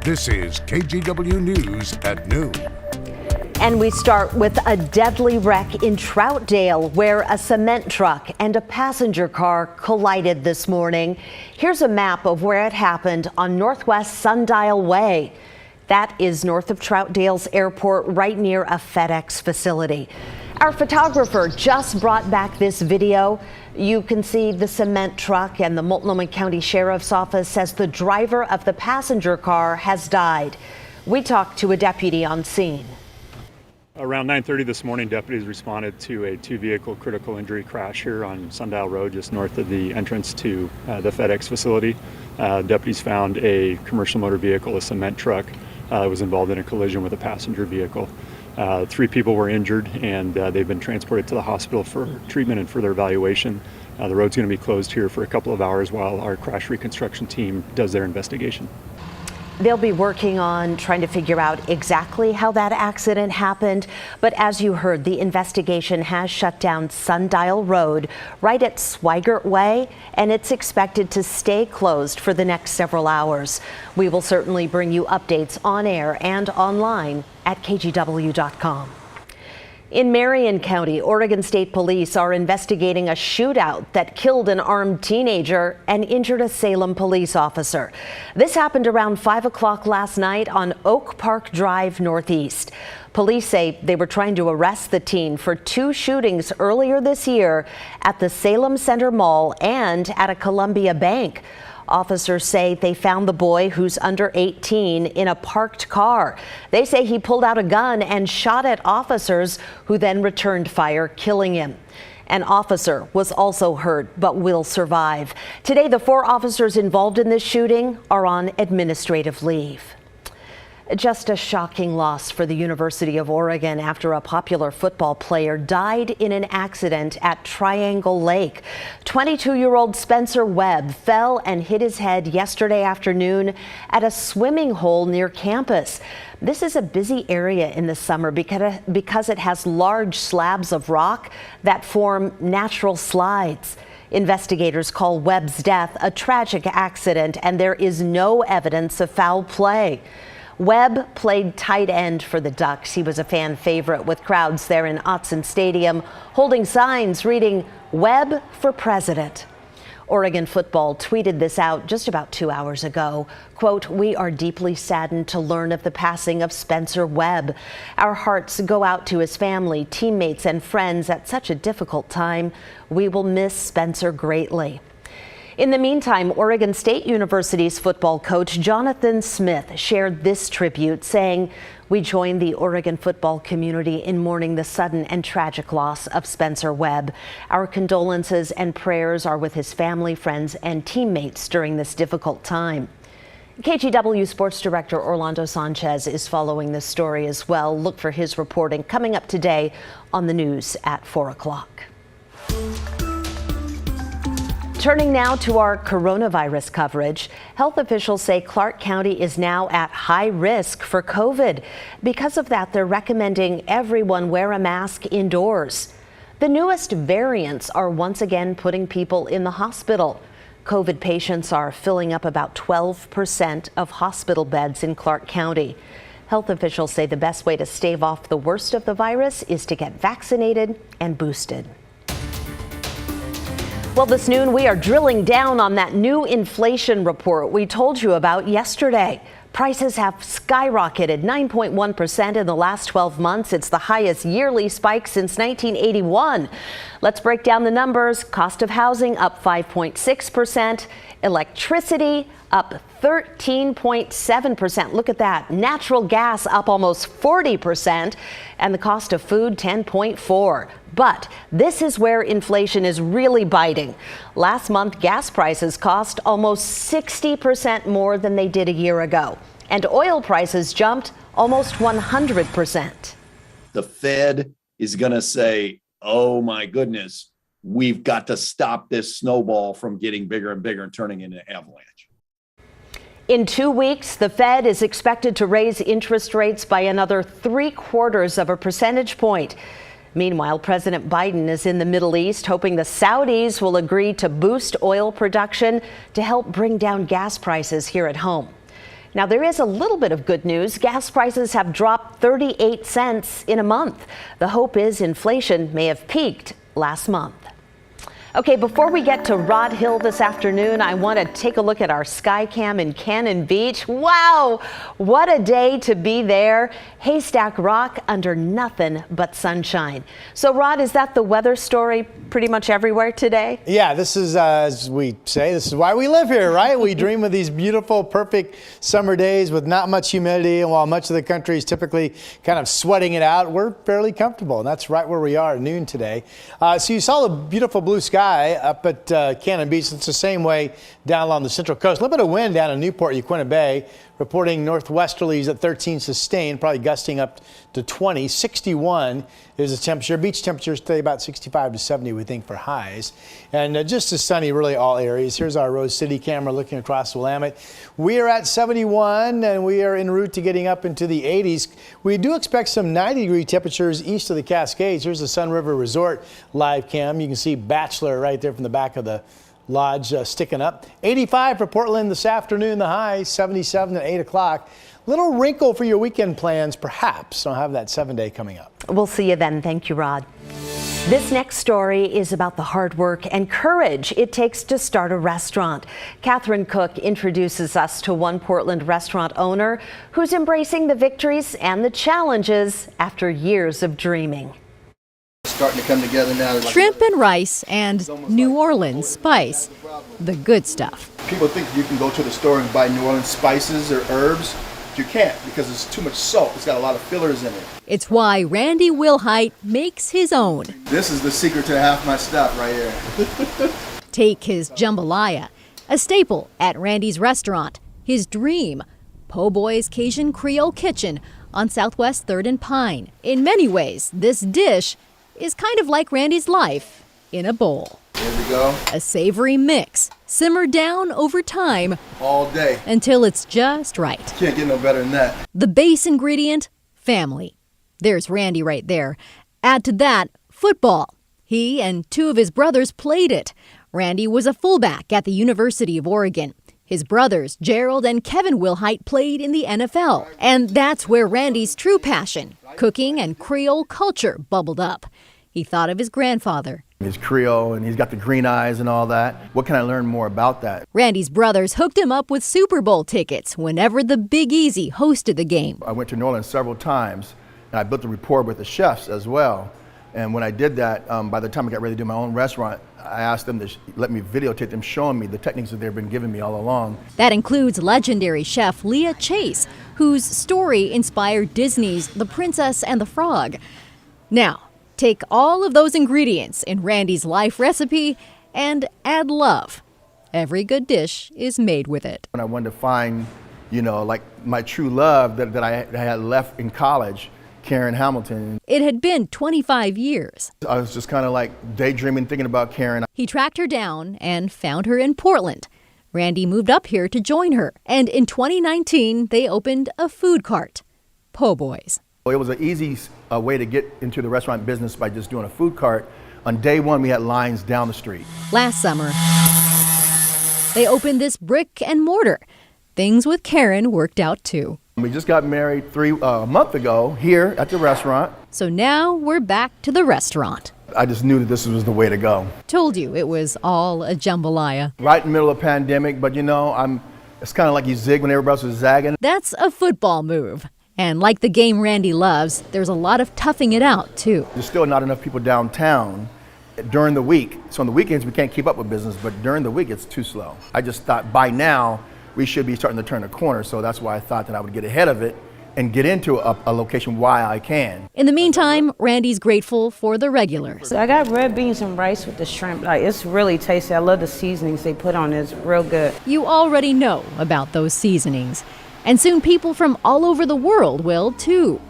This is KGW News at noon. And we start with a deadly wreck in Troutdale, where a cement truck and a passenger car collided this morning. Here's a map of where it happened on Northwest Sundial Way. That is north of Troutdale's airport, right near a FedEx facility. Our photographer just brought back this video. You can see the cement truck, and the Multnomah County Sheriff's Office says the driver of the passenger car has died. We talked to a deputy on scene. Around 9:30 this morning, deputies responded to a two-vehicle critical injury crash here on Sundial Road, just north of the entrance to the FedEx facility. Deputies found a commercial motor vehicle, a cement truck, was involved in a collision with a passenger vehicle. 3 people were injured, and they've been transported to the hospital for treatment and further evaluation. The road's going to be closed here for a couple of hours while our crash reconstruction team does their investigation. They'll be working on trying to figure out exactly how that accident happened. But as you heard, the investigation has shut down Sundial Road right at Swigert Way, and it's expected to stay closed for the next several hours. We will certainly bring you updates on air and online at KGW.com. In Marion County, Oregon State Police are investigating a shootout that killed an armed teenager and injured a Salem police officer. This happened around 5 o'clock last night on Oak Park Drive Northeast. Police say they were trying to arrest the teen for 2 shootings earlier this year at the Salem Center Mall and at a Columbia bank. Officers say they found the boy, who's under 18, in a parked car. They say he pulled out a gun and shot at officers, who then returned fire, killing him. An officer was also hurt but will survive. Today, the 4 officers involved in this shooting are on administrative leave. Just a shocking loss for the University of Oregon after a popular football player died in an accident at Triangle Lake. 22-year-old Spencer Webb fell and hit his head yesterday afternoon at a swimming hole near campus. This is a busy area in the summer because it has large slabs of rock that form natural slides. Investigators call Webb's death a tragic accident, and there is no evidence of foul play. Webb played tight end for the Ducks. He was a fan favorite, with crowds there in Autzen Stadium holding signs reading "Webb for President." Oregon football tweeted this out just about 2 hours ago. Quote, "We are deeply saddened to learn of the passing of Spencer Webb. Our hearts go out to his family, teammates, and friends at such a difficult time. We will miss Spencer greatly." In the meantime, Oregon State University's football coach Jonathan Smith shared this tribute, saying, "We join the Oregon football community in mourning the sudden and tragic loss of Spencer Webb. Our condolences and prayers are with his family, friends, and teammates during this difficult time." KGW Sports Director Orlando Sanchez is following this story as well. Look for his reporting coming up today on the news at 4 o'clock. Turning now to our coronavirus coverage, health officials say Clark County is now at high risk for COVID. Because of that, they're recommending everyone wear a mask indoors. The newest variants are once again putting people in the hospital. COVID patients are filling up about 12% of hospital beds in Clark County. Health officials say the best way to stave off the worst of the virus is to get vaccinated and boosted. Well, this noon, we are drilling down on that new inflation report we told you about yesterday. Prices have skyrocketed 9.1% in the last 12 months. It's the highest yearly spike since 1981. Let's break down the numbers. Cost of housing up 5.6%. Electricity up 13.7%. Look at that. Natural gas up almost 40%. And the cost of food 10.4%. But this is where inflation is really biting. Last month, gas prices cost almost 60% more than they did a year ago. And oil prices jumped almost 100%. The Fed is going to say, oh my goodness, we've got to stop this snowball from getting bigger and bigger and turning into an avalanche. In 2 weeks, the Fed is expected to raise interest rates by another 0.75 of a percentage point. Meanwhile, President Biden is in the Middle East, hoping the Saudis will agree to boost oil production to help bring down gas prices here at home. Now, there is a little bit of good news. Gas prices have dropped 38 cents in a month. The hope is inflation may have peaked last month. Okay, before we get to Rod Hill this afternoon, I want to take a look at our sky cam in Cannon Beach. Wow, what a day to be there. Haystack Rock under nothing but sunshine. So, Rod, is that the weather story pretty much everywhere today? Yeah, this is, as we say, this is why we live here, right? We dream of these beautiful, perfect summer days with not much humidity. And while much of the country is typically kind of sweating it out, we're fairly comfortable. And that's right where we are at noon today. So you saw the beautiful blue sky up at Cannon Beach. It's the same way down along the Central Coast. A little bit of wind down in Newport, Uquinta Bay, reporting northwesterlies at 13 sustained, probably gusting up to 20. 61 is the temperature. Beach temperatures stay about 65 to 70, we think, for highs. And just as sunny, really, all areas. Here's our Rose City camera looking across the Willamette. We are at 71, and we are en route to getting up into the 80s. We do expect some 90-degree temperatures east of the Cascades. Here's the Sun River Resort live cam. You can see Bachelor right there from the back of the lodge sticking up. 85 for Portland this afternoon, the high, 77 at 8 o'clock. Little wrinkle for your weekend plans, perhaps. I'll have that 7-day coming up. We'll see you then. Thank you, Rod. This next story is about the hard work and courage it takes to start a restaurant. Catherine Cook introduces us to one Portland restaurant owner who's embracing the victories and the challenges after years of dreaming. Starting to come together now. Shrimp and rice and New Orleans spice, the good stuff. People think you can go to the store and buy New Orleans spices or herbs. You can't because it's too much salt. It's got a lot of fillers in it. It's why Randy Wilhite makes his own. This is the secret to half my stuff right here. Take his jambalaya, a staple at Randy's restaurant. His dream, Po' Boy's Cajun Creole Kitchen on Southwest 3rd and Pine. In many ways, this dish is kind of like Randy's life in a bowl. Here we go. A savory mix, simmered down over time. All day. Until it's just right. Can't get no better than that. The base ingredient, family. There's Randy right there. Add to that, football. He and two of his brothers played it. Randy was a fullback at the University of Oregon. His brothers, Gerald and Kevin Wilhite, played in the NFL. And that's where Randy's true passion, cooking and Creole culture, bubbled up. He thought of his grandfather. He's Creole and he's got the green eyes and all that. What can I learn more about that? Randy's brothers hooked him up with Super Bowl tickets whenever the Big Easy hosted the game. I went to New Orleans several times and I built a rapport with the chefs as well. And when I did that, by the time I got ready to do my own restaurant, I asked them to let me videotape them showing me the techniques that they've been giving me all along. That includes legendary chef Leah Chase, whose story inspired Disney's The Princess and the Frog. Now, take all of those ingredients in Randy's life recipe and add love. Every good dish is made with it. When I wanted to find, like my true love that I had left in college, Karen Hamilton. It had been 25 years. I was just kind of like daydreaming, thinking about Karen. He tracked her down and found her in Portland. Randy moved up here to join her, and in 2019, they opened a food cart, Po' Boy's. It was an easy way to get into the restaurant business by just doing a food cart. On day one, we had lines down the street. Last summer, they opened this brick and mortar. Things with Karen worked out too. We just got married a month ago here at the restaurant. So now we're back to the restaurant. I just knew that this was the way to go. Told you it was all a jambalaya. Right in the middle of a pandemic, but it's kind of like you zig when everybody else was zagging. That's a football move. And like the game Randy loves, there's a lot of toughing it out too. There's still not enough people downtown during the week. So on the weekends, we can't keep up with business, but during the week, it's too slow. I just thought by now, we should be starting to turn the corner. So that's why I thought that I would get ahead of it and get into a location while I can. In the meantime, Randy's grateful for the regulars. I got red beans and rice with the shrimp. It's really tasty. I love the seasonings they put on it. It's real good. You already know about those seasonings. And soon people from all over the world will too.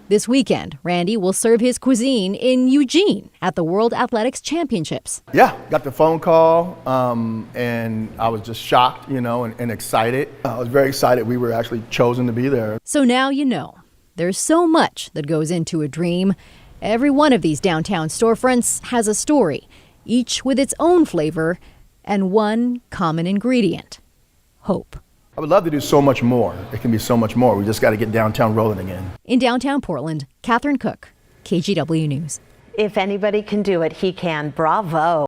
This weekend, Randy will serve his cuisine in Eugene at the World Athletics Championships. Yeah, got the phone call and I was just shocked, and excited. I was very excited we were actually chosen to be there. So now you know. There's so much that goes into a dream. Every one of these downtown storefronts has a story, each with its own flavor and one common ingredient: hope. I would love to do so much more. It can be so much more. We just got to get downtown rolling again. In downtown Portland, Catherine Cook, KGW News. If anybody can do it, he can. Bravo.